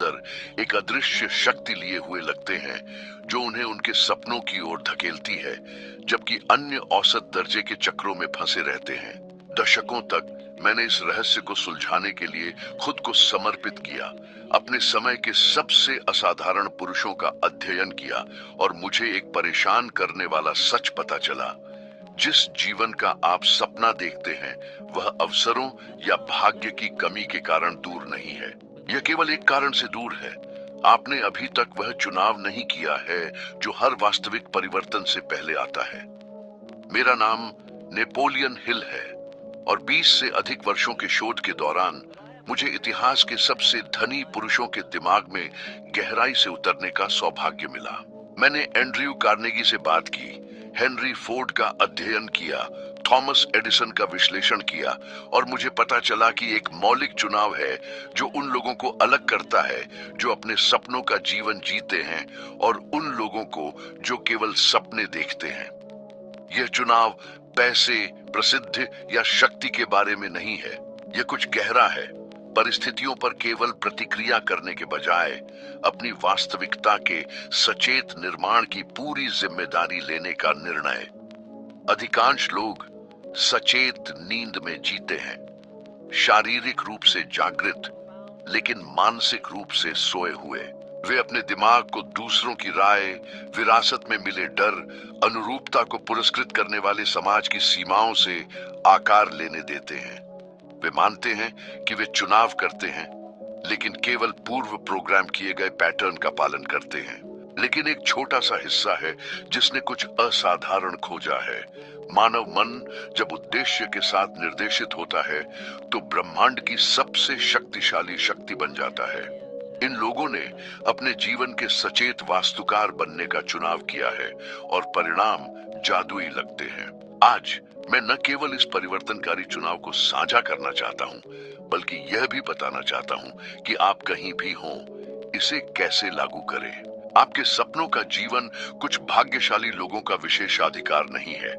अंदर एक अदृश्य शक्ति लिए हुए लगते हैं जो उन्हें उनके सपनों की ओर धकेलती है, जबकि अन्य औसत दर्जे के चक्रों में फंसे रहते हैं। दशकों तक मैंने इस रहस्य को सुलझाने के लिए खुद को समर्पित किया, अपने समय के सबसे असाधारण पुरुषों का अध्ययन किया और मुझे एक परेशान करने वाला सच पता चला। जिस जीवन का आप सपना देखते हैं वह अवसरों या भाग्य की कमी के कारण दूर नहीं है। यह केवल एक कारण से दूर है। आपने अभी तक वह चुनाव नहीं किया है जो हर वास्तविक परिवर्तन से पहले आता है। मेरा नाम नेपोलियन हिल है और 20 से अधिक वर्षों के शोध के दौरान मुझे इतिहास के सबसे धनी पुरुषों के दिमाग में गहराई से उतरने का सौभाग्य मिला। मैंने एंड्रयू कार्नेगी से बात की, हेनरी फोर्ड का अध्ययन किया, थॉमस एडिसन का विश्लेषण किया और मुझे पता चला कि एक मौलिक चुनाव है जो उन लोगों को अलग करता है जो अपने सपनों का जीवन जीते हैं और उन लोगों को जो केवल सपने देखते हैं। यह चुनाव पैसे, प्रसिद्धि या शक्ति के बारे में नहीं है। यह कुछ गहरा है, परिस्थितियों पर केवल प्रतिक्रिया करने के बजाय अपनी वास्तविकता के सचेत निर्माण की पूरी जिम्मेदारी लेने का निर्णय। अधिकांश लोग सचेत नींद में जीते हैं, शारीरिक रूप से जागृत लेकिन मानसिक रूप से सोए हुए। वे अपने दिमाग को दूसरों की राय, विरासत में मिले डर, अनुरूपता को पुरस्कृत करने वाले समाज की सीमाओं से आकार लेने देते हैं। वे मानते हैं कि वे चुनाव करते हैं लेकिन केवल पूर्व प्रोग्राम किए गए पैटर्न का पालन करते हैं। लेकिन एक छोटा सा हिस्सा है जिसने कुछ असाधारण खोजा है। मानव मन जब उद्देश्य के साथ निर्देशित होता है तो ब्रह्मांड की सबसे शक्तिशाली शक्ति बन जाता है। इन लोगों ने अपने जीवन के सचेत वास्तुकार बनने का चुनाव किया है और परिणाम जादुई लगते हैं। आज मैं न केवल इस परिवर्तनकारी चुनाव को साझा करना चाहता हूं, बल्कि यह भी बताना चाहता हूं कि आप कहीं भी हों, इसे कैसे लागू करें। आपके सपनों का जीवन कुछ भाग्यशाली लोगों का विशेषाधिकार नहीं है।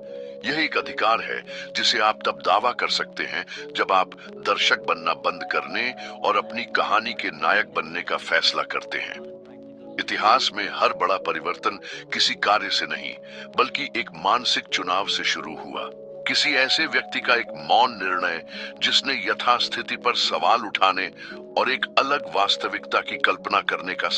यह एक अधिकार है जिसे आप तब दावा कर सकते हैं जब आप दर्शक बनना बंद करने और अपनी कहानी के नायक बनने का फैसला करते हैं। इतिहास में हर बड़ा परिवर्तन किसी कार्य से नहीं, बल्कि एक मानसिक चुनाव से शुरू हुआ। किसी ऐसे व्यक्ति का एक मौन निर्णय जिसने यथास्थिति पर सवाल उठाने और एक अलग वास्तविकता की कल्पना करने का